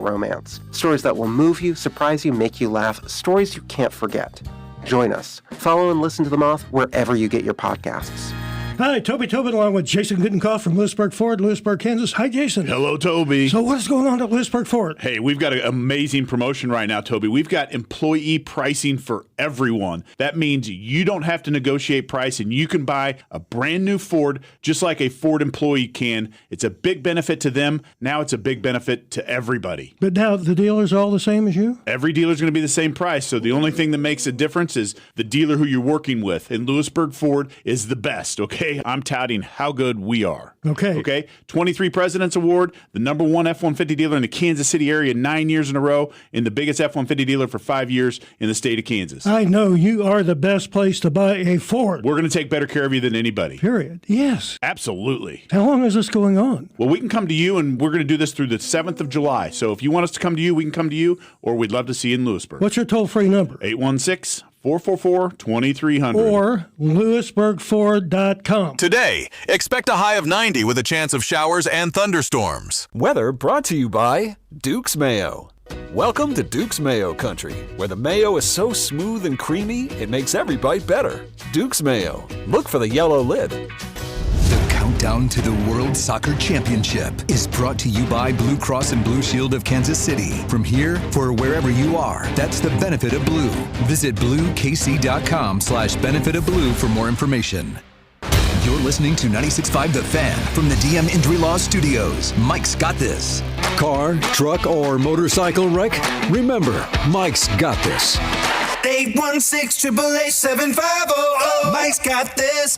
romance. Stories that will move you, surprise you, make you laugh. Stories you can't forget. Join us. Follow and listen to The Moth wherever you get your podcasts. Hi, Toby Tobin, along with Jason Goodenkoff from Lewisburg Ford, Lewisburg, Kansas. Hi, Jason. Hello, Toby. So what is going on at Lewisburg Ford? Hey, we've got an amazing promotion right now, Toby. We've got employee pricing for everyone. That means you don't have to negotiate price, and you can buy a brand new Ford just like a Ford employee can. It's a big benefit to them. Now it's a big benefit to everybody. But now the dealer's all the same as you? Every dealer's going to be the same price, so the only thing that makes a difference is the dealer who you're working with. And Lewisburg Ford is the best, okay? I'm touting how good we are. Okay. 23 President's Award, the number one F-150 dealer in the Kansas City area 9 years in a row, and the biggest F-150 dealer for 5 years in the state of Kansas. I know you are the best place to buy a Ford. We're going to take better care of you than anybody. Period. Yes. Absolutely. How long is this going on? Well, we can come to you, and we're going to do this through the 7th of July. So if you want us to come to you, we can come to you, or we'd love to see you in Lewisburg. What's your toll-free number? 816-444-2300. Or LewisburgFord.com. Today, expect a high of 90 with a chance of showers and thunderstorms. Weather brought to you by Duke's Mayo. Welcome to Duke's Mayo Country, where the mayo is so smooth and creamy, it makes every bite better. Duke's Mayo. Look for the yellow lid. The countdown to the World Soccer Championship is brought to you by Blue Cross and Blue Shield of Kansas City. From here, for wherever you are, that's the benefit of blue. Visit bluekc.com/benefit of blue for more information. You're listening to 96.5 The Fan from the DM Injury Law Studios. Mike's got this. Car, truck, or motorcycle wreck? Remember, Mike's got this. 816-888-7500. Mike's got this.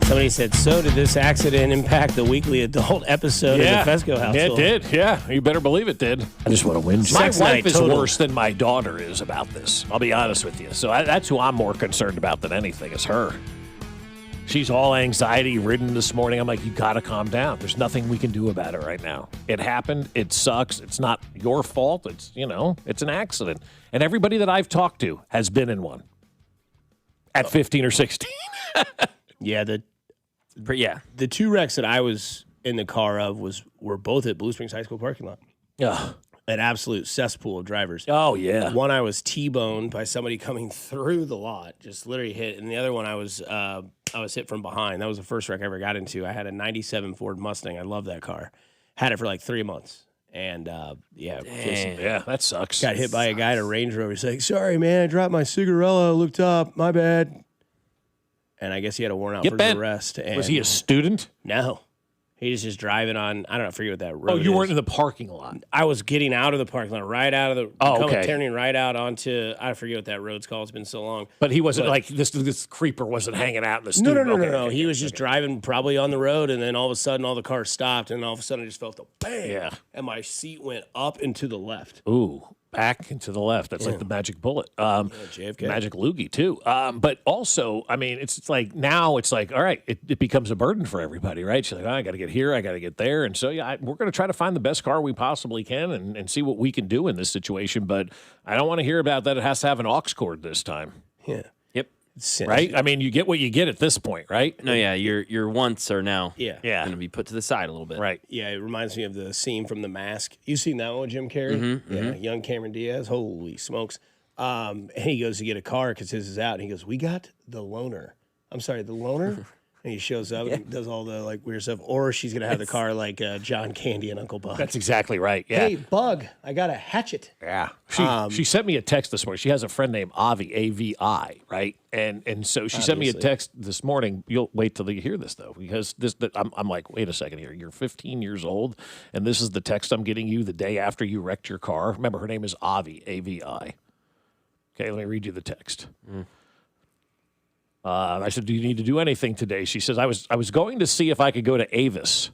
Somebody said, so did this accident impact the weekly adult episode of the Fescoe household? It did, yeah. You better believe it did. I just want to win. My wife is worse than my daughter is about this. I'll be honest with you. So that's who I'm more concerned about than anything is her. She's all anxiety-ridden this morning. I'm like, you got to calm down. There's nothing we can do about it right now. It happened. It sucks. It's not your fault. It's, it's an accident. And everybody that I've talked to has been in one at 15 or 16. The two wrecks that I was in the car of were both at Blue Springs High School parking lot. Yeah. An absolute cesspool of drivers. Oh, yeah. One I was T-boned by somebody coming through the lot, just literally hit. And the other one I was hit from behind. That was the first wreck I ever got into. I had a 97 Ford Mustang. I love that car. Had it for like 3 months. And, that sucks. Got hit by a guy at a Range Rover. He's like, sorry, man, I dropped my cigarella. Looked up. My bad. And I guess he had a warrant out for his arrest. And was he a student? No. He was just driving on, I don't know, I forget what that road is. Oh, you weren't in the parking lot. I was getting out of the parking lot, right out of the, turning right out onto, I forget what that road's called. It's been so long. But he wasn't this creeper wasn't hanging out in the student. No. He was just driving probably on the road, and then all of a sudden all the cars stopped, and all of a sudden I just felt the bang. Yeah. And my seat went up and to the left. Ooh. Back and to the left. That's like the magic bullet. JFK. Magic loogie, too. But also, I mean, it's like now it's like, all right, it becomes a burden for everybody, right? She's like, I got to get here, I got to get there. And so, we're going to try to find the best car we possibly can and see what we can do in this situation. But I don't want to hear about that it has to have an aux cord this time. Yeah. Yep. Right? I mean, you get what you get at this point, right? No, yeah, your wants are now going to be put to the side a little bit. Right. Yeah, it reminds me of the scene from The Mask. You've seen that one with Jim Carrey? Mm-hmm, Yeah, young Cameron Diaz. Holy smokes. And he goes to get a car because his is out. And he goes, we got the loaner. I'm sorry, the loaner? And he shows up and does all the weird stuff. Or she's going to have the car like John Candy and Uncle Buck. That's exactly right, yeah. Hey, Bug, I got a hatchet. Yeah. She sent me a text this morning. She has a friend named Avi, A-V-I, right? And so she sent me a text this morning. You'll wait till you hear this, though, because I'm like, wait a second here. You're 15 years old, and this is the text I'm getting you the day after you wrecked your car. Remember, her name is Avi, A-V-I. Okay, let me read you the text. I said, do you need to do anything today? She says, I was going to see if I could go to Avis.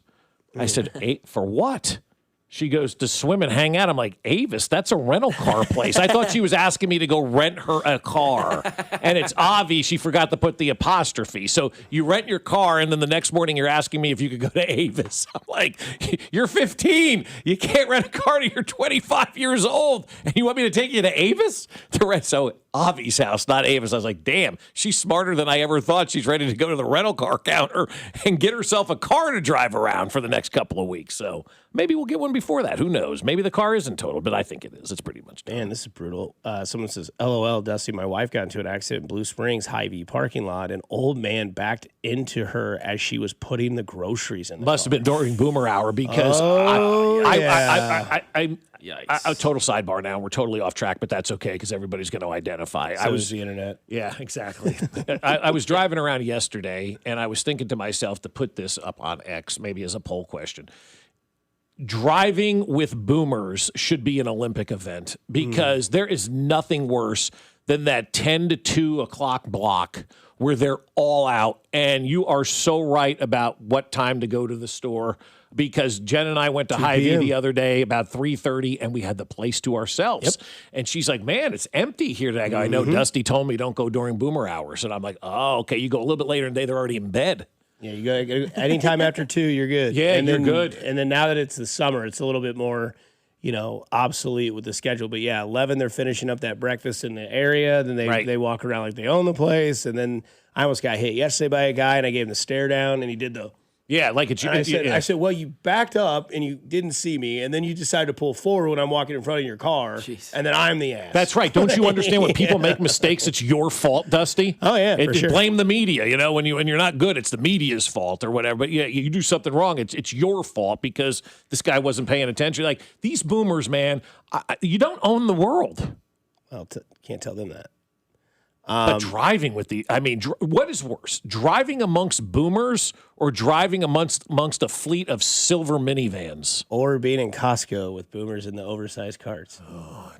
I said, for what? She goes, to swim and hang out. I'm like, Avis, that's a rental car place. I thought she was asking me to go rent her a car. And it's Avi, she forgot to put the apostrophe. So you rent your car, and then the next morning you're asking me if you could go to Avis. I'm like, you're 15. You can't rent a car till you're 25 years old. And you want me to take you to Avis? To rent? So Avi's house, not Ava's. I was like, damn, she's smarter than I ever thought. She's ready to go to the rental car counter and get herself a car to drive around for the next couple of weeks. So maybe we'll get one before that. Who knows? Maybe the car isn't totaled, but I think it is. It's pretty much done. Man, this is brutal. Someone says, LOL, Dusty, my wife got into an accident in Blue Springs Hy-Vee parking lot. An old man backed into her as she was putting the groceries in the Must car. have been during Boomer Hour because a total sidebar now. We're totally off track, but that's okay because everybody's going to identify. So is the internet. Yeah, exactly. I was driving around yesterday, and I was thinking to myself to put this up on X, maybe as a poll question. Driving with boomers should be an Olympic event because there is nothing worse than that 10 to 2 o'clock block where they're all out, and you are so right about what time to go to the store. Because Jen and I went to Hy-Vee the other day about 3:30, and we had the place to ourselves. Yep. And she's like, man, it's empty here today. I go, I know Dusty told me don't go during Boomer hours. And I'm like, oh, okay, you go a little bit later in the day, they're already in bed. Yeah, you go anytime after 2, you're good. Yeah, and you're then, good. And then now that it's the summer, it's a little bit more, obsolete with the schedule. But yeah, 11, they're finishing up that breakfast in the area. Then they walk around like they own the place. And then I almost got hit yesterday by a guy, and I gave him the stare down, and he did the... Yeah, like it's. I said, well, you backed up and you didn't see me, and then you decided to pull forward when I'm walking in front of your car, and then I'm the ass. That's right. Don't you understand when people make mistakes, it's your fault, Dusty? Oh yeah, for sure. Blame the media. When you're not good, it's the media's fault or whatever. But yeah, you do something wrong, it's your fault because this guy wasn't paying attention. Like these boomers, man, you don't own the world. Well, can't tell them that. But driving with what is worse, driving amongst boomers or driving amongst a fleet of silver minivans? Or being in Costco with boomers in the oversized carts. Oh,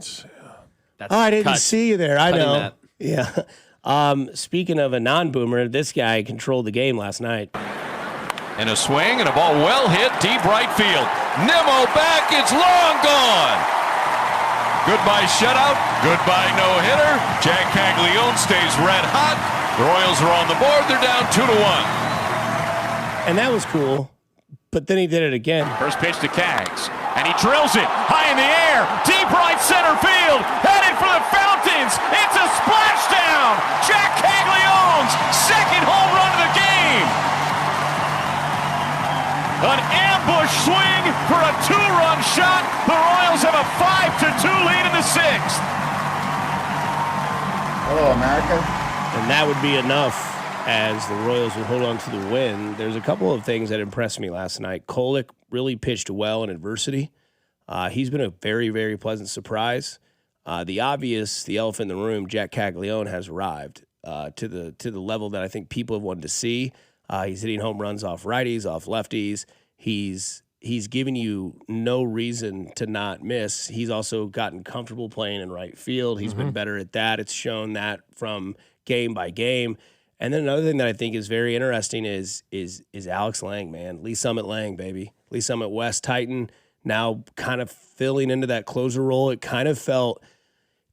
I didn't see you there. I know. That. Yeah. Speaking of a non-boomer, this guy controlled the game last night. And a swing and a ball well hit, deep right field. Nimmo back, it's long gone. Goodbye shutout, goodbye no-hitter. Jack Caglione stays red hot. The Royals are on the board, they're down 2-1. And that was cool, but then he did it again. First pitch to Cags, and he drills it high in the air, deep right center field, headed for the fountains. It's a splashdown. Jack Caglione's second home run of the game. An ambush swing for a 2-run shot. The Royals have a 5-2 lead in the 6th. Hello, America. And that would be enough as the Royals would hold on to the win. There's a couple of things that impressed me last night. Kolek really pitched well in adversity. He's been a very, very pleasant surprise. The elephant in the room, Jack Caglione, has arrived to the level that I think people have wanted to see. He's hitting home runs off righties, off lefties. He's giving you no reason to not miss. He's also gotten comfortable playing in right field. He's been better at that. It's shown that from game by game. And then another thing that I think is very interesting is Alex Lang, man. Lee Summit Lang, baby. Lee Summit West Titan, now kind of filling into that closer role. It kind of felt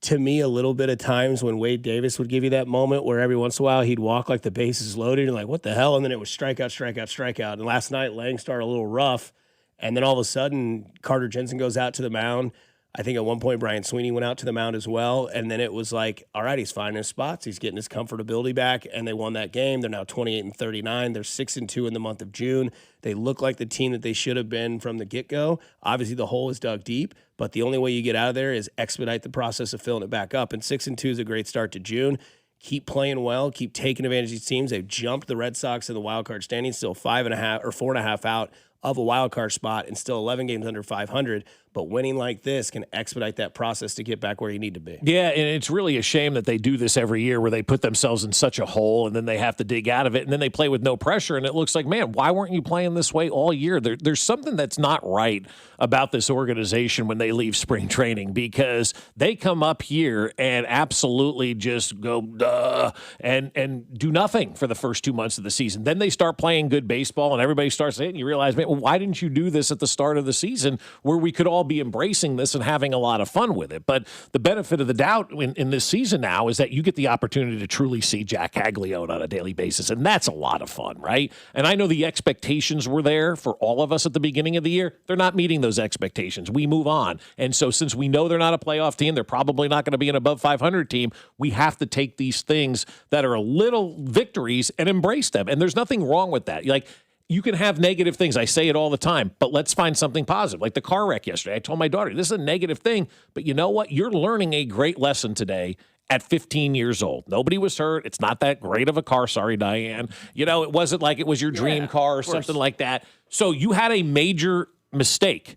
to me a little bit of times when Wade Davis would give you that moment where every once in a while he'd walk like the bases loaded and like, what the hell? And then it was strikeout, strikeout, strikeout. And last night, Lang started a little rough. And then all of a sudden, Carter Jensen goes out to the mound. I think at one point, Brian Sweeney went out to the mound as well. And then it was like, all right, he's finding his spots. He's getting his comfortability back. And they won that game. They're now 28-39. They're 6-2 in the month of June. They look like the team that they should have been from the get-go. Obviously, the hole is dug deep. But the only way you get out of there is expedite the process of filling it back up. And 6-2 is a great start to June. Keep playing well. Keep taking advantage of these teams. They've jumped the Red Sox in the wild card standings, still 5.5 or 4.5 out of a wild card spot and still 11 games under 500. But winning like this can expedite that process to get back where you need to be. Yeah, and it's really a shame that they do this every year where they put themselves in such a hole and then they have to dig out of it and then they play with no pressure and it looks like, man, why weren't you playing this way all year? There's something that's not right about this organization when they leave spring training because they come up here and absolutely just go duh and do nothing for the first 2 months of the season. Then they start playing good baseball and everybody starts saying, you realize, man, why didn't you do this at the start of the season where we could all be embracing this and having a lot of fun with it? But the benefit of the doubt in this season now is that you get the opportunity to truly see Jack Caglione on a daily basis, and that's a lot of fun, right? And I know the expectations were there for all of us at the beginning of the year. They're not meeting those expectations. We move on. And so since we know they're not a playoff team, they're probably not going to be an above 500 team, we have to take these things that are little victories and embrace them. And there's nothing wrong with that. Like, you can have negative things. I say it all the time, but let's find something positive. Like the car wreck yesterday. I told my daughter, this is a negative thing, but you know what? You're learning a great lesson today at 15 years old. Nobody was hurt. It's not that great of a car. Sorry, Diane. You know, it wasn't like it was your dream car or something like that. So you had a major mistake,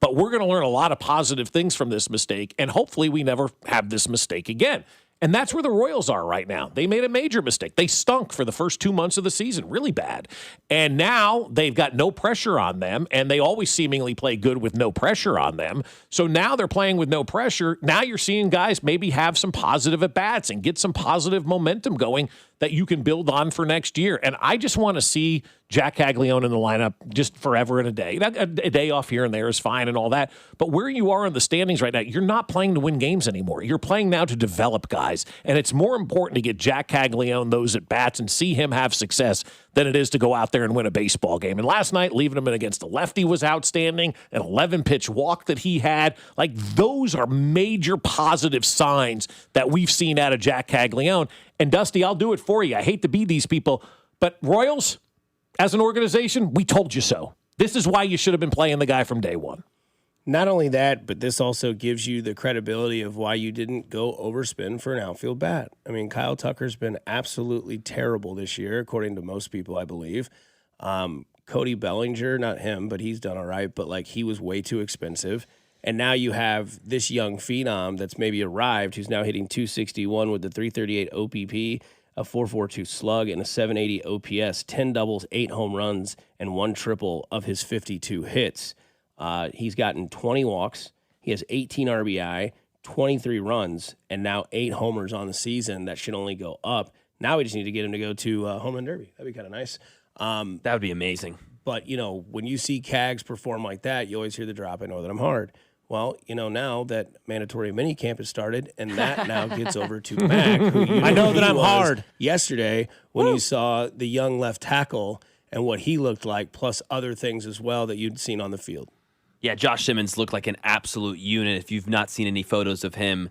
but we're going to learn a lot of positive things from this mistake, and hopefully we never have this mistake again. And that's where the Royals are right now. They made a major mistake. They stunk for the first 2 months of the season, really bad. And now they've got no pressure on them, and they always seemingly play good with no pressure on them. So now they're playing with no pressure. Now you're seeing guys maybe have some positive at-bats and get some positive momentum going that you can build on for next year. And I just want to see Jack Caglione in the lineup just forever and a day. A day off here and there is fine and all that. But where you are in the standings right now, you're not playing to win games anymore. You're playing now to develop guys. And it's more important to get Jack Caglione those at-bats and see him have success than it is to go out there and win a baseball game. And last night, leaving him in against a lefty was outstanding. An 11-pitch walk that he had. Like, those are major positive signs that we've seen out of Jack Caglione. And, Dusty, I'll do it for you. I hate to be these people, but Royals, as an organization, we told you so. This is why you should have been playing the guy from day one. Not only that, but this also gives you the credibility of why you didn't go overspend for an outfield bat. I mean, Kyle Tucker's been absolutely terrible this year, according to most people, I believe. Cody Bellinger, not him, but he's done all right, but like he was way too expensive. And now you have this young phenom that's maybe arrived, who's now hitting 261 with the 338 OPP, a 442 slug, and a 780 OPS, 10 doubles, 8 home runs, and 1 triple of his 52 hits. He's gotten 20 walks. He has 18 RBI, 23 runs, and now 8 homers on the season. That should only go up. Now we just need to get him to go to Home Run Derby. That'd be kind of nice. That would be amazing. But, you know, when you see Cags perform like that, you always hear the drop, I know that I'm hard. Well, you know, now that mandatory minicamp has started, and that now gets over to Mac, who I know that I'm hard. Yesterday, when you saw the young left tackle and what he looked like, plus other things as well that you'd seen on the field. Yeah, Josh Simmons looked like an absolute unit. If you've not seen any photos of him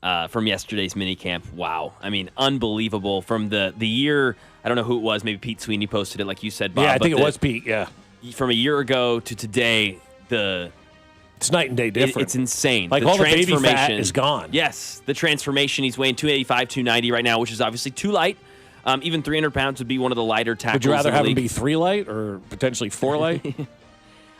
from yesterday's minicamp, wow. I mean, unbelievable. From the year, I don't know who it was, maybe Pete Sweeney posted it like you said, Bob. Yeah, I think it was Pete, yeah. From a year ago to today, it's night and day different. It's insane. Like, all the baby fat is gone. Yes, the transformation. He's weighing 285, 290 right now, which is obviously too light. Even 300 pounds would be one of the lighter tackles. Would you rather in the have league. him be 3 light or potentially 4 light?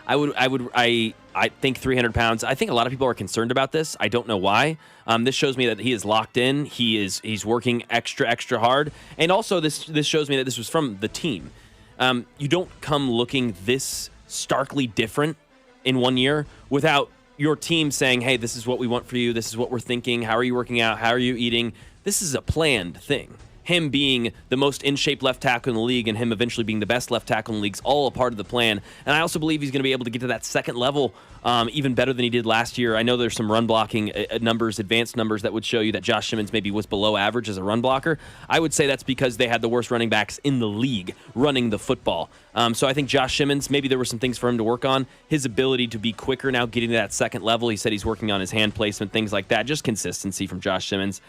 I think 300 pounds. I think a lot of people are concerned about this. I don't know why. This shows me that he is locked in. He's working extra hard. And also this shows me that this was from the team. You don't come looking this starkly different in 1 year without your team saying, hey, this is what we want for you. This is what we're thinking. How are you working out? How are you eating? This is a planned thing. Him being the most in-shape left tackle in the league and him eventually being the best left tackle in the league is all a part of the plan. And I also believe he's going to be able to get to that second level even better than he did last year. I know there's some run blocking numbers, advanced numbers that would show you that Josh Simmons maybe was below average as a run blocker. I would say that's because they had the worst running backs in the league running the football. So I think Josh Simmons, maybe there were some things for him to work on. His ability to be quicker now, getting to that second level. He said he's working on his hand placement, things like that. Just consistency from Josh Simmons.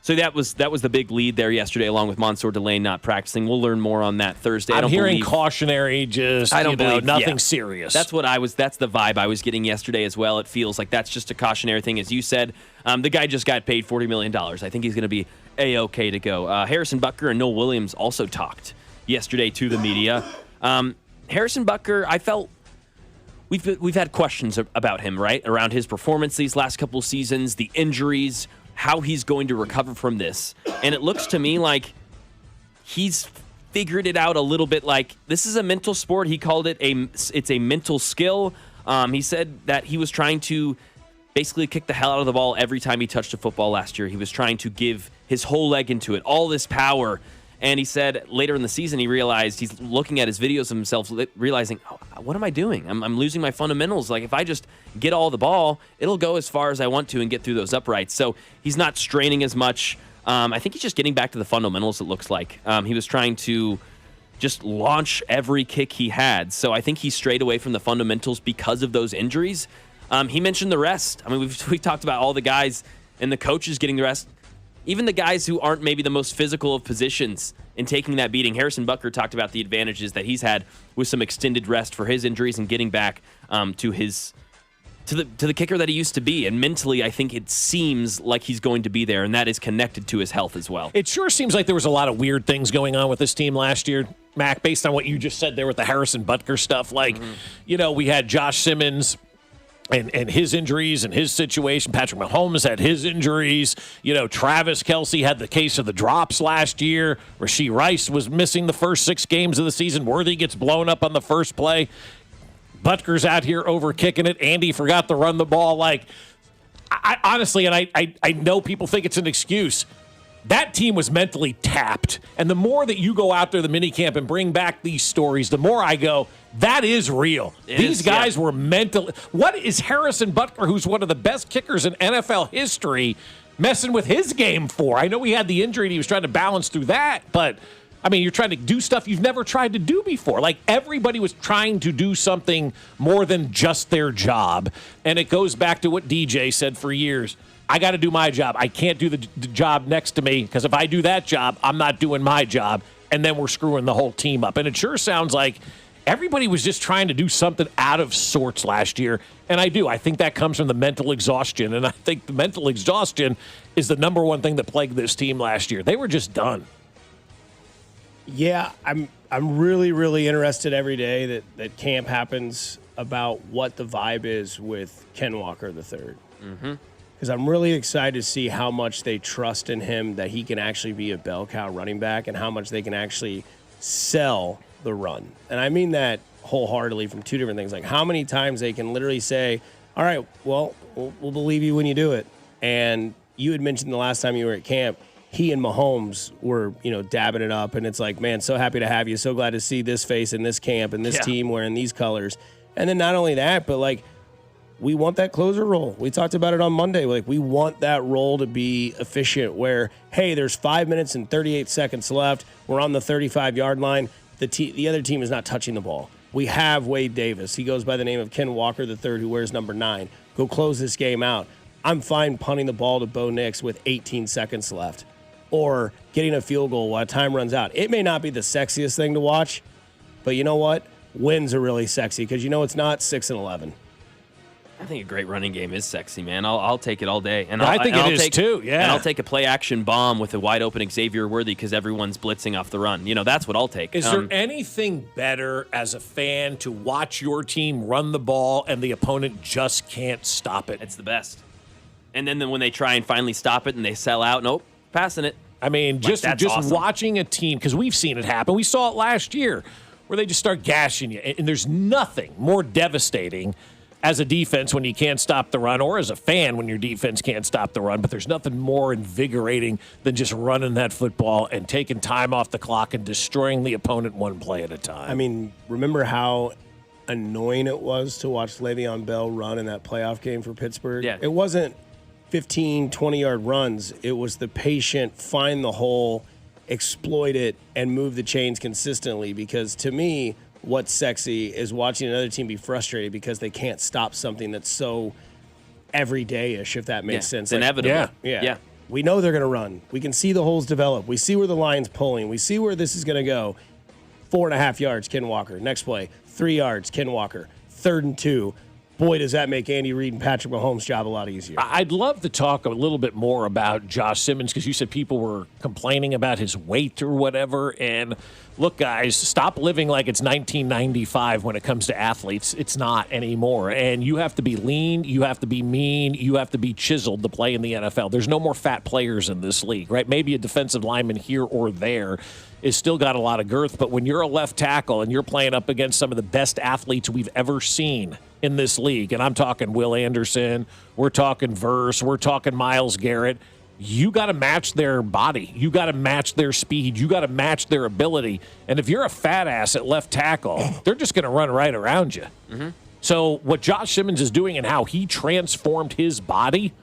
So that was the big lead there yesterday, along with Mansour Delane not practicing. We'll learn more on that Thursday. I'm hearing cautionary, nothing serious. That's the vibe I was getting yesterday as well. It feels like that's just a cautionary thing, as you said. The guy just got paid $40 million. I think he's going to be A-okay to go. Harrison Butker and Noah Williams also talked yesterday to the media. Harrison Butker, I felt we've had questions about him, right, around his performance these last couple of seasons, the injuries, how he's going to recover from this. And it looks to me like he's figured it out a little bit. Like, this is a mental sport. He called it it's a mental skill. He said that he was trying to basically kick the hell out of the ball every time he touched a football last year. He was trying to give his whole leg into it, all this power. And he said later in the season, he realized he's looking at his videos of himself, realizing, oh, what am I doing? I'm losing my fundamentals. Like, if I just get all the ball, it'll go as far as I want to and get through those uprights. So he's not straining as much. I think he's just getting back to the fundamentals, it looks like. He was trying to just launch every kick he had. So I think he strayed away from the fundamentals because of those injuries. He mentioned the rest. I mean, we've talked about all the guys and the coaches getting the rest. Even the guys who aren't maybe the most physical of positions in taking that beating. Harrison Butker talked about the advantages that he's had with some extended rest for his injuries and getting back to the kicker that he used to be. And mentally, I think it seems like he's going to be there, and that is connected to his health as well. It sure seems like there was a lot of weird things going on with this team last year, Mac, based on what you just said there with the Harrison Butker stuff. Like, we had Josh Simmons and his injuries and his situation. Patrick Mahomes had his injuries. Travis Kelce had the case of the drops last year. Rashee Rice was missing the first 6 games of the season. Worthy gets blown up on the first play. Butker's out here over kicking it. Andy forgot to run the ball. Like, I honestly, and I know people think it's an excuse, that team was mentally tapped. And the more that you go out there, the minicamp, and bring back these stories, the more I go, that is real. These guys were mentally. What is Harrison Butker, who's one of the best kickers in NFL history, messing with his game for? I know he had the injury and he was trying to balance through that, but I mean, you're trying to do stuff you've never tried to do before. Like, everybody was trying to do something more than just their job. And it goes back to what DJ said for years. I got to do my job. I can't do the job next to me, because if I do that job, I'm not doing my job. And then we're screwing the whole team up. And it sure sounds like everybody was just trying to do something out of sorts last year. And I think that comes from the mental exhaustion. And I think the mental exhaustion is the number one thing that plagued this team last year. They were just done. Yeah, I'm really, really interested every day that camp happens about what the vibe is with Ken Walker III. Because I'm really excited to see how much they trust in him, that he can actually be a bell cow running back, and how much they can actually sell the run. And I mean that wholeheartedly from 2 different things. Like, how many times they can literally say, all right, well, we'll believe you when you do it. And you had mentioned the last time you were at camp, he and Mahomes were, dabbing it up. And it's like, man, so happy to have you. So glad to see this face in this camp and this team wearing these colors. And then not only that, but like, we want that closer role. We talked about it on Monday. Like, we want that role to be efficient where, hey, there's 5 minutes and 38 seconds left. We're on the 35-yard line. The other team is not touching the ball. We have Wade Davis. He goes by the name of Ken Walker III, who wears number 9. Go close this game out. I'm fine punting the ball to Bo Nix with 18 seconds left, or getting a field goal while time runs out. It may not be the sexiest thing to watch, but you know what? Wins are really sexy, because it's not 6-11. I think a great running game is sexy, man. I'll take it all day. And I think it is too, yeah. And I'll take a play-action bomb with a wide-open Xavier Worthy because everyone's blitzing off the run. That's what I'll take. Is there anything better as a fan to watch your team run the ball and the opponent just can't stop it? It's the best. And then when they try and finally stop it and they sell out, nope, passing it. I mean, just awesome. Watching a team, because we've seen it happen. We saw it last year where they just start gashing you. And there's nothing more devastating as a defense when you can't stop the run, or as a fan when your defense can't stop the run. But there's nothing more invigorating than just running that football and taking time off the clock and destroying the opponent one play at a time. I mean, remember how annoying it was to watch Le'Veon Bell run in that playoff game for Pittsburgh? Yeah. It wasn't 15, 20-yard runs. It was the patient, find the hole, exploit it, and move the chains consistently. Because to me, what's sexy is watching another team be frustrated because they can't stop something that's so everyday-ish, if that makes sense. It's inevitable. Yeah. We know they're going to run. We can see the holes develop. We see where the line's pulling. We see where this is going to go. 4.5 yards, Ken Walker. Next play, 3 yards, Ken Walker. 3rd and 2. Boy, does that make Andy Reid and Patrick Mahomes' job a lot easier. I'd love to talk a little bit more about Josh Simmons, because you said people were complaining about his weight or whatever. And look, guys, stop living like it's 1995 when it comes to athletes. It's not anymore. And you have to be lean, you have to be mean, you have to be chiseled to play in the NFL. There's no more fat players in this league, right? Maybe a defensive lineman here or there is still got a lot of girth. But when you're a left tackle and you're playing up against some of the best athletes we've ever seen in this league, and I'm talking Will Anderson, we're talking Verse, we're talking Myles Garrett, you got to match their body. You got to match their speed. You got to match their ability. And if you're a fat ass at left tackle, they're just going to run right around you. Mm-hmm. So what Josh Simmons is doing and how he transformed his body,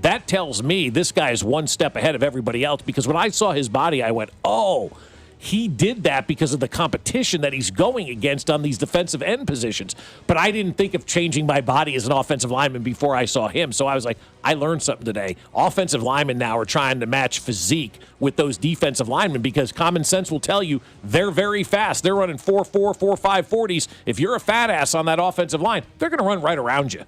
that tells me this guy is one step ahead of everybody else, because when I saw his body, I went, oh, he did that because of the competition that he's going against on these defensive end positions. But I didn't think of changing my body as an offensive lineman before I saw him. So I was like, I learned something today. Offensive linemen now are trying to match physique with those defensive linemen, because common sense will tell you they're very fast. They're running 4.4, 4.5 40s. If you're a fat ass on that offensive line, they're going to run right around you.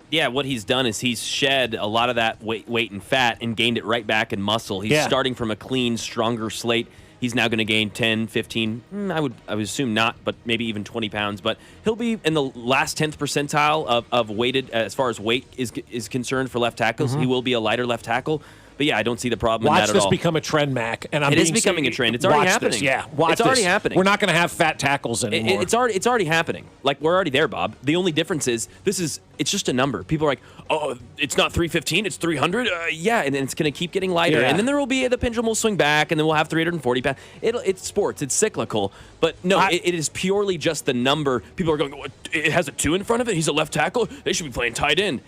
Yeah, what he's done is he's shed a lot of that weight and fat and gained it right back in muscle. He's starting from a clean, stronger slate. He's now going to gain 10, 15, I would assume not, but maybe even 20 pounds. But he'll be in the last 10th percentile of weighted, as far as weight is concerned for left tackles. Mm-hmm. He will be a lighter left tackle. But yeah, I don't see the problem in that at all. Watch this become a trend, Mac. And it is becoming a trend. It's already happening. Watch it's already happening. We're not going to have fat tackles anymore. It's already happening. Like, we're already there, Bob. The only difference is it's just a number. People are like, oh, it's not 315, it's 300. Yeah, and then it's going to keep getting lighter. Yeah. And then there will be the pendulum will swing back, and then we'll have 340 pounds. It's sports. It's cyclical. But no, it is purely just the number. People are going, what, it has a 2 in front of it? He's a left tackle? They should be playing tight end.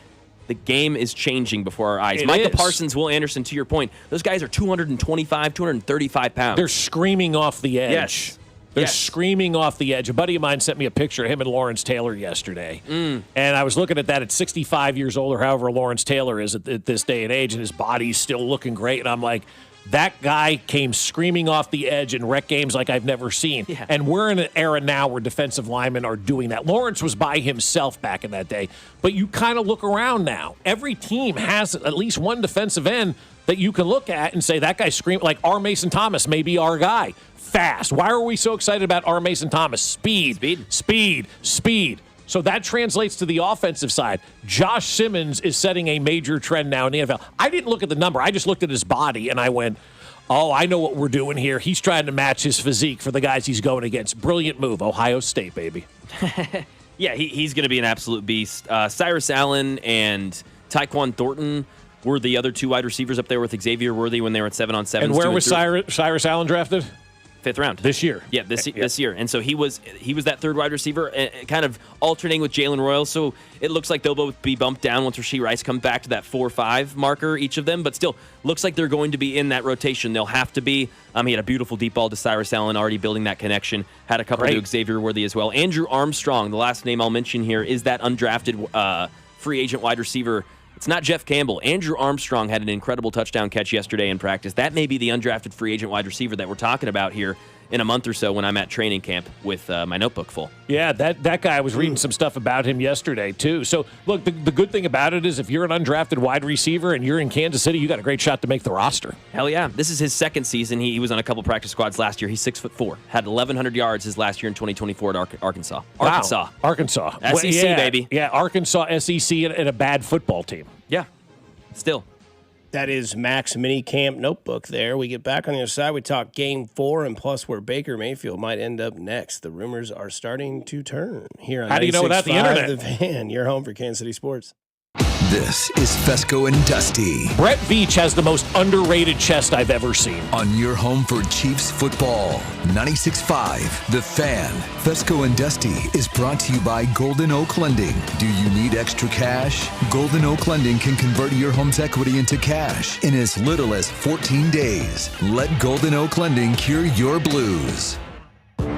The game is changing before our eyes. Micah Parsons, Will Anderson, to your point, those guys are 225, 235 pounds. They're screaming off the edge. Yes. They're screaming off the edge. A buddy of mine sent me a picture of him and Lawrence Taylor yesterday. And I was looking at that at 65 years old, or however Lawrence Taylor is at this day and age, and his body's still looking great. And I'm like, that guy came screaming off the edge in rec games like I've never seen. Yeah. And we're in an era now where defensive linemen are doing that. Lawrence was by himself back in that day. But you kind of look around now. Every team has at least one defensive end that you can look at and say, that guy screamed, like R. Mason Thomas may be our guy. Fast. Why are we so excited about R. Mason Thomas? Speed. So that translates to the offensive side. Josh Simmons is setting a major trend now in the NFL. I didn't look at the number. I just looked at his body, and I went, oh, I know what we're doing here. He's trying to match his physique for the guys he's going against. Brilliant move. Ohio State, baby. Yeah, he's going to be an absolute beast. Cyrus Allen and Tyquan Thornton were the other 2 wide receivers up there with Xavier Worthy when they were at 7-on-7. And where was Cyrus Allen drafted? 5th round this year. Yeah, this year. And so he was that 3rd wide receiver, kind of alternating with Jalen Royal. So it looks like they'll both be bumped down once Rashee Rice comes back to that 4-5 marker, each of them. But still, looks like they're going to be in that rotation. They'll have to be. He had a beautiful deep ball to Cyrus Allen, already building that connection. Had a couple to Xavier Worthy as well. Andrew Armstrong, the last name I'll mention here, is that undrafted free agent wide receiver. It's not Jeff Campbell. Andrew Armstrong had an incredible touchdown catch yesterday in practice. That may be the undrafted free agent wide receiver that we're talking about here in a month or so when I'm at training camp with my notebook full. Yeah, that guy, I was reading some stuff about him yesterday, too. So, look, the good thing about it is if you're an undrafted wide receiver and you're in Kansas City, you got a great shot to make the roster. Hell yeah. This is his 2nd season. He was on a couple practice squads last year. He's 6'4". Had 1,100 yards his last year in 2024 at Arkansas. Wow. Arkansas. SEC, baby. Yeah, Arkansas, SEC, and a bad football team. Yeah, still. That is Mac's mini camp notebook there. We get back on the other side. We talk game 4 and plus where Baker Mayfield might end up next. The rumors are starting to turn here on How do you know without the internet? The Fan, your home for Kansas City sports. This is Fescoe and Dusty. Brett Veach has the most underrated chest I've ever seen. On your home for Chiefs football, 96.5 The Fan. Fescoe and Dusty is brought to you by Golden Oak Lending. Do you need extra cash? Golden Oak Lending can convert your home's equity into cash in as little as 14 days. Let Golden Oak Lending cure your blues.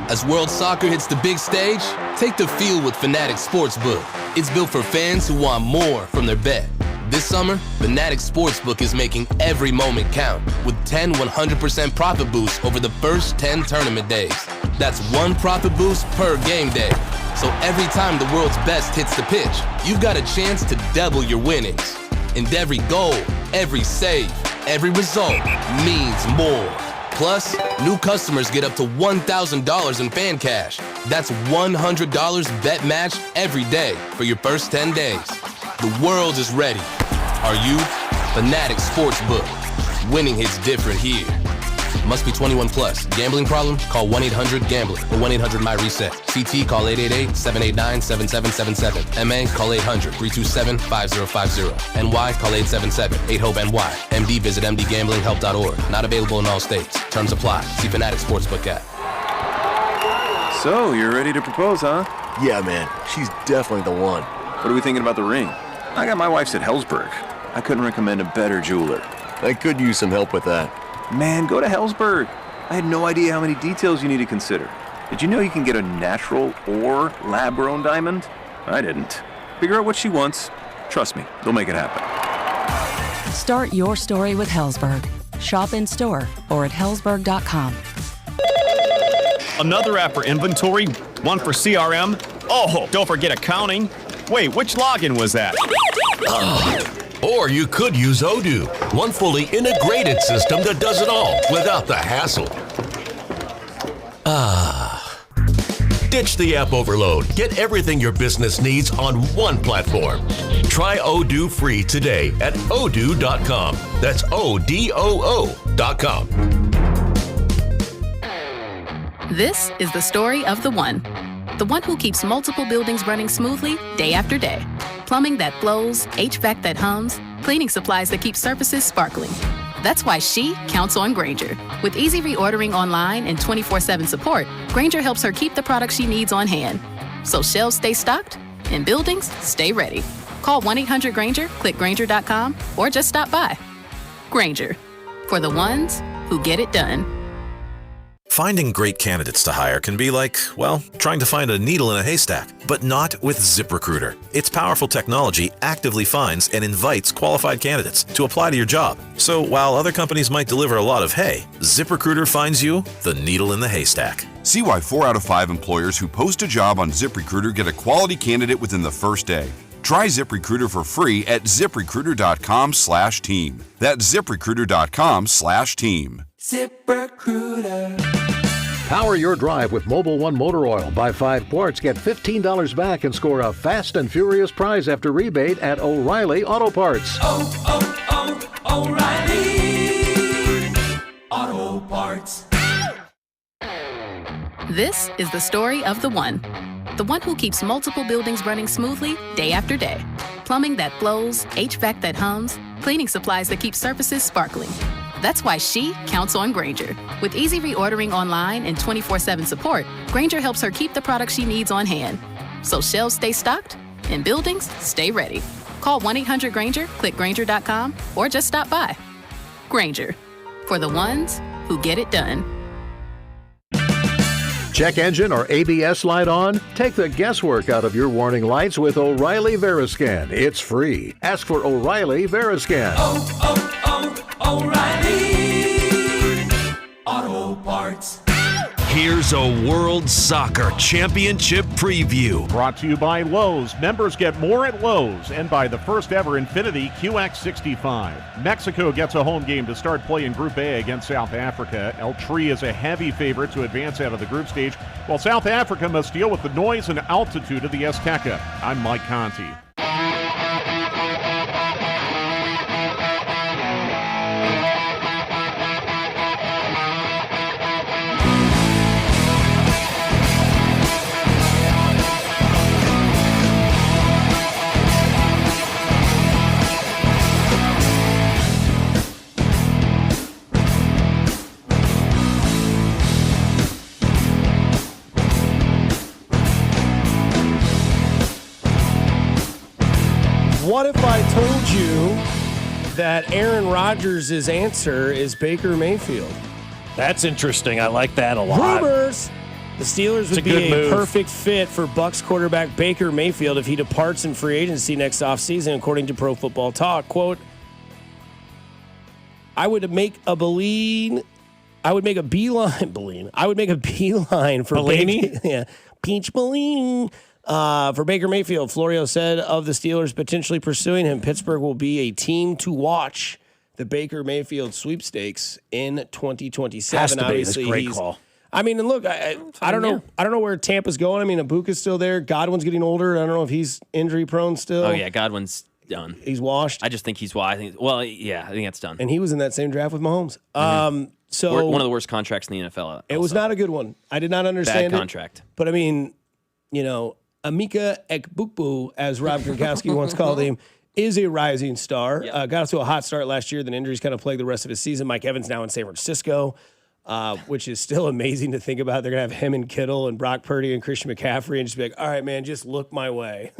As world soccer hits the big stage, take the field with Fanatics Sportsbook. It's built for fans who want more from their bet. This summer, Fanatics Sportsbook is making every moment count with 10 100% profit boosts over the first 10 tournament days. That's 1 profit boost per game day. So every time the world's best hits the pitch, you've got a chance to double your winnings. And every goal, every save, every result means more. Plus, new customers get up to $1,000 in fan cash. That's $100 bet matched every day for your first 10 days. The world is ready. Are you? Fanatics Sportsbook. Winning hits different here. Must be 21 plus. Gambling problem? Call 1-800-GAMBLER or 1-800-MY-RESET. CT, call 888-789-7777. MA, call 800-327-5050. NY, call 877-8-HOPE-NY. MD, visit mdgamblinghelp.org. Not available in all states. Terms apply. See Fanatic Sportsbook app. So, you're ready to propose, huh? Yeah, man. She's definitely the one. What are we thinking about the ring? I got my wife's at Hellsberg. I couldn't recommend a better jeweler. I could use some help with that. Man, go to Hellsberg. I had no idea how many details you need to consider. Did you know you can get a natural or lab-grown diamond? I didn't. Figure out what she wants. Trust me, they'll make it happen. Start your story with Hellsberg. Shop in store or at hellsberg.com. Another app for inventory, one for CRM. Oh, don't forget accounting. Wait, which login was that? Or you could use Odoo, one fully integrated system that does it all without the hassle. Ditch the app overload. Get everything your business needs on one platform. Try Odoo free today at odoo.com. That's ODOO.com. This is the story of the one who keeps multiple buildings running smoothly day after day. Plumbing that flows, HVAC that hums, cleaning supplies that keep surfaces sparkling. That's why she counts on Granger. With easy reordering online and 24/7 support, Granger helps her keep the products she needs on hand. So shelves stay stocked and buildings stay ready. Call 1-800-GRANGER, click Granger.com, or just stop by. Granger, for the ones who get it done. Finding great candidates to hire can be like, well, trying to find a needle in a haystack, but not with ZipRecruiter. Its powerful technology actively finds and invites qualified candidates to apply to your job. So while other companies might deliver a lot of hay, ZipRecruiter finds you the needle in the haystack. See why 4 out of 5 employers who post a job on ZipRecruiter get a quality candidate within the first day. Try ZipRecruiter for free at ZipRecruiter.com/team. That's ZipRecruiter.com/team. ZipRecruiter. Power your drive with Mobil 1 motor oil. Buy 5 quarts, get $15 back, and score a fast and furious prize after rebate at O'Reilly Auto Parts. O'Reilly Auto Parts. This is the story of the one who keeps multiple buildings running smoothly day after day. Plumbing that flows, HVAC that hums, cleaning supplies that keep surfaces sparkling. That's why she counts on Granger. With easy reordering online and 24/7 support, Granger helps her keep the products she needs on hand. So shelves stay stocked and buildings stay ready. Call 1-800-GRANGER, click Granger.com, or just stop by. Granger, for the ones who get it done. Check engine or ABS light on? Take the guesswork out of your warning lights with O'Reilly Veriscan. It's free. Ask for O'Reilly Veriscan. O'Reilly Auto Parts. Here's a World Soccer Championship preview. Brought to you by Lowe's. Members get more at Lowe's and by the first ever Infiniti QX65. Mexico gets a home game to start play in Group A against South Africa. El Tri is a heavy favorite to advance out of the group stage, while South Africa must deal with the noise and altitude of the Azteca. I'm Mike Conti. What if I told you that Aaron Rodgers' answer is Baker Mayfield? That's interesting. I like that a lot. Rumors! The Steelers would be a perfect fit for Bucs quarterback Baker Mayfield if he departs in free agency next offseason, according to Pro Football Talk. Quote, I would make a beeline for Bellini? Baker, yeah, Peach Bellini. For Baker Mayfield, Florio said of the Steelers potentially pursuing him, Pittsburgh will be a team to watch. The Baker Mayfield sweepstakes in 2027. Has to be. Obviously, That's a great call. I mean, and look, I don't know. I don't know where Tampa's going. I mean, Ibuka's still there. Godwin's getting older. I don't know if he's injury prone still. Oh yeah, Godwin's done. He's washed. I just think he's I think that's done. And he was in that same draft with Mahomes. So one of the worst contracts in the NFL. Also. It was not a good one. I did not understand Bad contract. But I mean, Amika Ekbukbu, as Rob Gronkowski once called him, is a rising star. Got off to a hot start last year. Then injuries kind of plagued the rest of his season. Mike Evans now in San Francisco, which is still amazing to think about. They're going to have him and Kittle and Brock Purdy and Christian McCaffrey and just be like, all right, man, just look my way,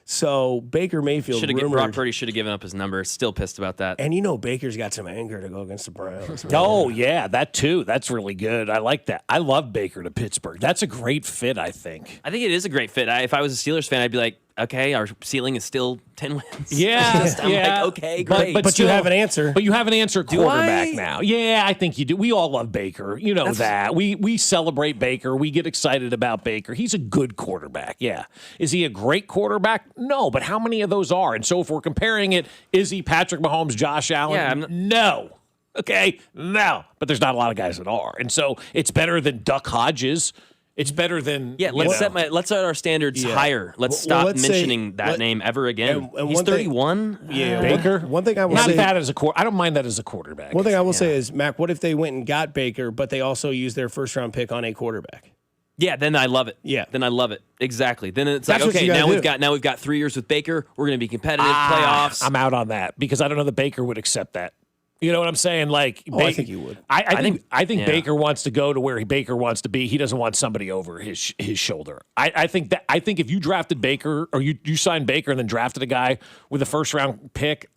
So Baker Mayfield Brock Purdy should have given up his number. Still pissed about that. And Baker's got some anger to go against the Browns. Oh, yeah, that too. That's really good. I like that. I love Baker to Pittsburgh. That's a great fit, I think. I think it is a great fit. If I was a Steelers fan, I'd be like, okay, our ceiling is still 10 wins. Yeah, I'm like, okay, great. But you have an answer. But you have an answer quarterback I? now. Yeah, I think you do. We all love Baker. You know that. We celebrate Baker. We get excited about Baker. He's a good quarterback. Yeah. Is he a great quarterback? No, but how many of those are? And so if we're comparing it, is he Patrick Mahomes, Josh Allen? Yeah, no. Okay, no. But there's not a lot of guys that are. And so it's better than Duck Hodges. It's better than let's set our standards higher. Let's stop mentioning that name ever again. And he's 31. Baker. One thing I will not say, bad as a I don't mind that as a quarterback. One thing I will say is, Mac, what if they went and got Baker, but they also used their first round pick on a quarterback? Yeah, then I love it. Yeah, then I love it. Exactly. Then it's That's like, okay, now we've got 3 years with Baker. We're going to be competitive playoffs. I'm out on that because I don't know that Baker would accept that. You know what I'm saying? Like, I think you would. I think Baker wants to go to where Baker wants to be. He doesn't want somebody over his shoulder. I think if you drafted Baker or you signed Baker and then drafted a guy with a first round pick,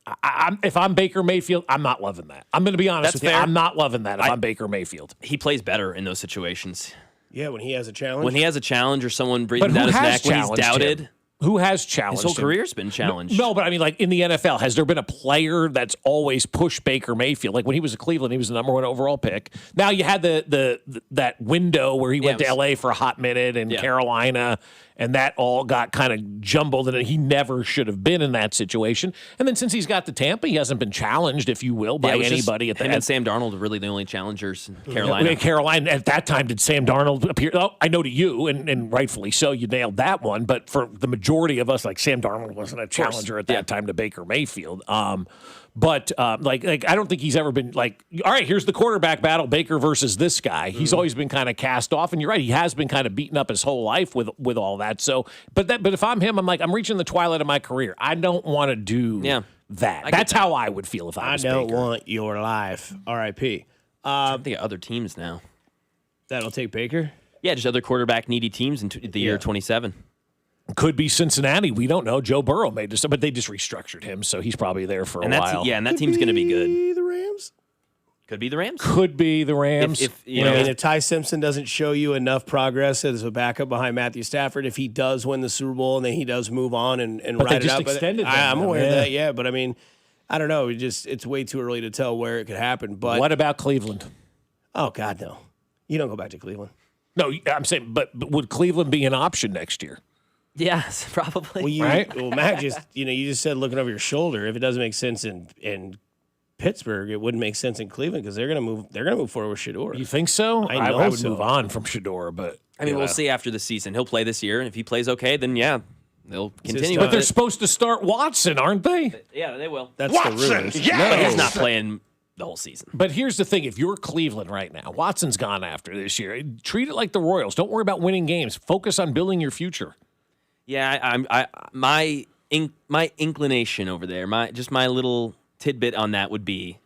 if I'm Baker Mayfield, I'm not loving that. I'm going to be honest with you. I'm not loving that if I'm Baker Mayfield. He plays better in those situations. Yeah, when he has a challenge. When he has a challenge or someone breathing down his neck, when he's doubted. Him? Who has challenged his whole career's been challenged. No, but I mean, like in the NFL, has there been a player that's always pushed Baker Mayfield? Like when he was at Cleveland, he was the number 1 overall pick. Now you had that window where he went to LA for a hot minute and Carolina, and that all got kind of jumbled, and he never should have been in that situation. And then since he's got to Tampa, he hasn't been challenged, if you will, by anybody at the end. And Sam Darnold are really the only challengers in Carolina. Carolina at that time, did Sam Darnold appear? Oh, I know to you, and rightfully so, you nailed that one. But for the majority of us, like Sam Darnold wasn't a challenger at that time to Baker Mayfield. But I don't think he's ever been like, all right, here's the quarterback battle, Baker versus this guy. He's always been kind of cast off, and you're right, he has been kind of beaten up his whole life with all that. So, but if I'm him, I'm like, I'm reaching the twilight of my career. I don't want to do that. That's how I would feel if I was Baker. I don't want your life. R.I.P. I think of other teams now. That'll take Baker? Yeah, just other quarterback needy teams in the year 27. Could be Cincinnati. We don't know. Joe Burrow made this, but they just restructured him, so he's probably there for a while. And that team's going to be good. The Rams? Could be the Rams. Could be the Rams. If Ty Simpson doesn't show you enough progress as a backup behind Matthew Stafford, if he does win the Super Bowl and then he does move on and but ride they just it out. Extended I'm aware of that, yeah. But I mean, I don't know. It's way too early to tell where it could happen. But what about Cleveland? Oh, God, no. You don't go back to Cleveland. No, I'm saying, but would Cleveland be an option next year? Yes, probably. Well, Matt you just said looking over your shoulder. If it doesn't make sense in Pittsburgh, it wouldn't make sense in Cleveland because they're gonna move forward with Shedeur. You think so? I know I would so. move on from Shedeur, but I mean, we'll see after the season. He'll play this year, and if he plays okay, then they'll continue. But they're supposed to start Watson, aren't they? Yeah, they will. That's Watson, the rumors. yes! But he's not playing the whole season. But here's the thing: if you're Cleveland right now, Watson's gone after this year. Treat it like the Royals. Don't worry about winning games. Focus on building your future. Yeah, my inclination over there, my little tidbit on that would be,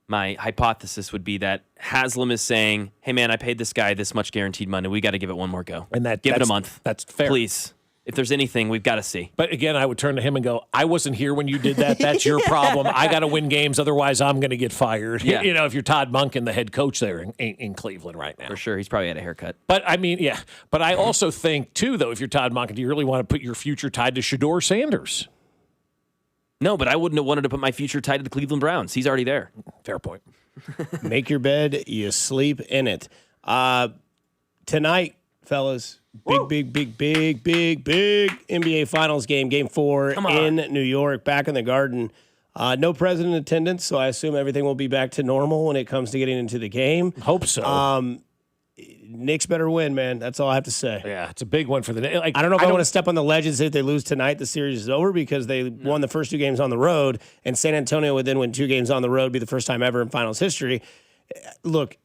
my hypothesis would be that Haslam is saying, "Hey man, I paid this guy this much guaranteed money. We got to give it one more go, and give it a month. That's fair, please. If there's anything, we've got to see." But again, I would turn to him and go, "I wasn't here when you did that. That's your problem. I got to win games, otherwise I'm going to get fired." Yeah. If you're Todd Monken, the head coach there in Cleveland right now, for sure, he's probably had a haircut. But I mean, yeah. But I also think too, though, if you're Todd Monken, do you really want to put your future tied to Shedeur Sanders? No, but I wouldn't have wanted to put my future tied to the Cleveland Browns. He's already there. Fair point. Make your bed, you sleep in it. Tonight, fellas. Big NBA Finals game 4 in New York, back in the Garden. No president in attendance, so I assume everything will be back to normal when it comes to getting into the game. Hope so. Knicks better win, man. That's all I have to say. Yeah, it's a big one for the Knicks. I don't know if I want to step on the ledge and say if they lose tonight, the series is over because they won the first 2 games on the road, and San Antonio would then win 2 games on the road, be the first time ever in Finals history. Look,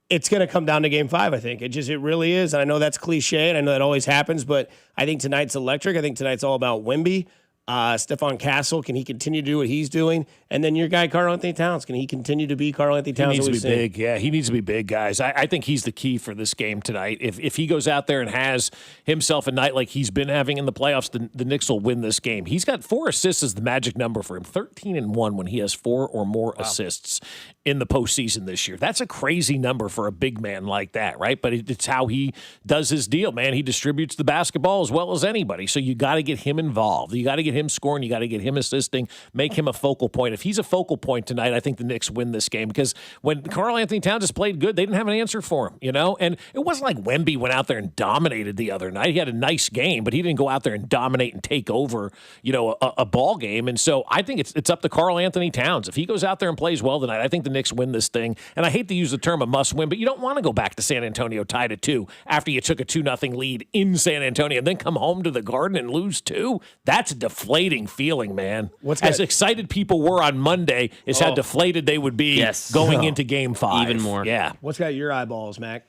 it's going to come down to Game 5, I think. It really is. And I know that's cliche, and I know that always happens, but I think tonight's electric. I think tonight's all about Wemby. Stephon Castle, can he continue to do what he's doing? And then your guy, Karl-Anthony Towns, can he continue to be Karl-Anthony Towns? He needs to be big. Yeah, he needs to be big, guys. I think he's the key for this game tonight. If he goes out there and has himself a night like he's been having in the playoffs, the Knicks will win this game. He's got 4 assists as the magic number for him, 13-1 when he has 4 or more assists in the postseason this year. That's a crazy number for a big man like that, right? But it's how he does his deal, man. He distributes the basketball as well as anybody. So you got to get him involved. You got to get him scoring. You got to get him assisting, make him a focal point. If he's a focal point tonight, I think the Knicks win this game because when Karl-Anthony Towns has played good, they didn't have an answer for him, you know? And it wasn't like Wemby went out there and dominated the other night. He had a nice game, but he didn't go out there and dominate and take over, you know, a ball game. And so I think it's up to Karl-Anthony Towns. If he goes out there and plays well tonight, I think the Knicks win this thing. And I hate to use the term a must win, but you don't want to go back to San Antonio tied at 2 after you took a 2-0 lead in San Antonio and then come home to the Garden and lose 2. That's a deflating feeling, man. As excited people were on Monday is how deflated they would be going into Game 5. Even more. Yeah. What's got your eyeballs, Mac?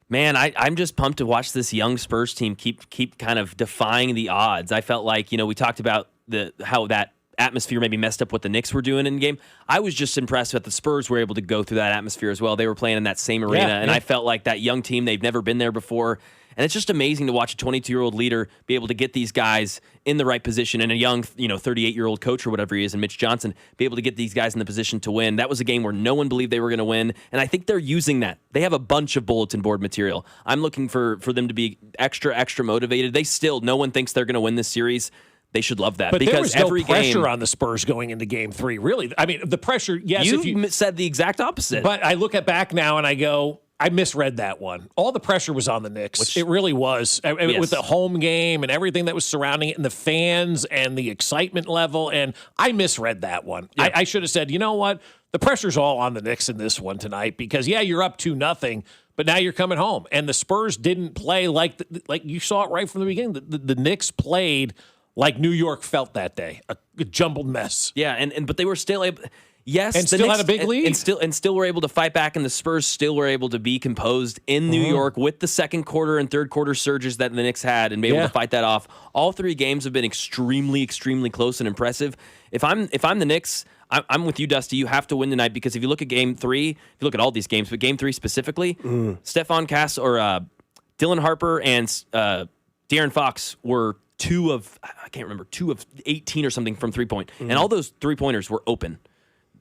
Man, I'm just pumped to watch this young Spurs team keep kind of defying the odds. I felt like, you know, we talked about how that atmosphere maybe messed up what the Knicks were doing in the game. I was just impressed that the Spurs were able to go through that atmosphere as well. They were playing in that same arena, and I felt like that young team, they've never been there before. And it's just amazing to watch a 22-year-old leader be able to get these guys in the right position and a young, 38-year-old coach or whatever he is, and Mitch Johnson, be able to get these guys in the position to win. That was a game where no one believed they were going to win, and I think they're using that. They have a bunch of bulletin board material. I'm looking for them to be extra motivated. No one thinks they're going to win this series. They should love that. But because there was every no pressure game, on the Spurs going into Game 3, really. I mean, the pressure, yes. You said the exact opposite. But I look back now and I go, I misread that one. All the pressure was on the Knicks. It really was. With the home game and everything that was surrounding it and the fans and the excitement level. And I misread that one. Yeah. I should have said, you know what? The pressure's all on the Knicks in this one tonight because, you're up 2-0, but now you're coming home. And the Spurs didn't play like you saw it right from the beginning. The Knicks played like New York felt that day, a jumbled mess. Yeah, but they were still able. Yes, and still had a big lead, and still were able to fight back, and the Spurs still were able to be composed in New York with the second quarter and third quarter surges that the Knicks had, and be able to fight that off. All 3 games have been extremely close and impressive. If I'm the Knicks, I'm with you, Dusty. You have to win tonight because if you look at Game 3, if you look at all these games, but Game 3 specifically, Stephon Castle or Dylan Harper and De'Aaron Fox were 2 of 18 or something from 3-point, and all those 3-pointers were open.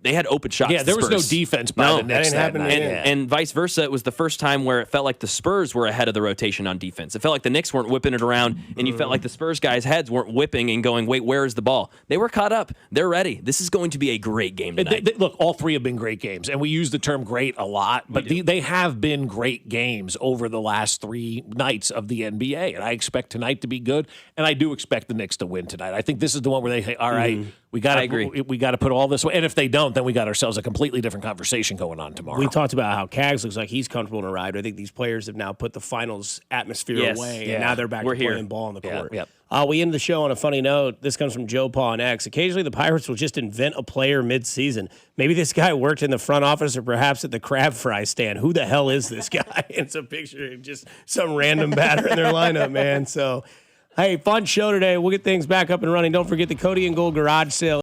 They had open shots. Yeah, there was no defense by the Knicks that night. And vice versa. It was the first time where it felt like the Spurs were ahead of the rotation on defense. It felt like the Knicks weren't whipping it around, and you felt like the Spurs guys' heads weren't whipping and going, wait, where is the ball? They were caught up. They're ready. This is going to be a great game tonight. Look, all 3 have been great games, and we use the term great a lot, but they have been great games over the last 3 nights of the NBA, and I expect tonight to be good, and I do expect the Knicks to win tonight. I think this is the one where they say, all right, we got to put all this away, and if they don't, then we got ourselves a completely different conversation going on tomorrow. We talked about how Cags looks like he's comfortable in a ride. I think these players have now put the finals atmosphere away, and now they're back to playing ball on the court. We end the show on a funny note. This comes from Joe Paw on X. Occasionally, the Pirates will just invent a player mid-season. Maybe this guy worked in the front office or perhaps at the crab fry stand. Who the hell is this guy? It's a picture of just some random batter in their lineup, man. So, hey, fun show today. We'll get things back up and running. Don't forget the Cody and Gold Garage Sale.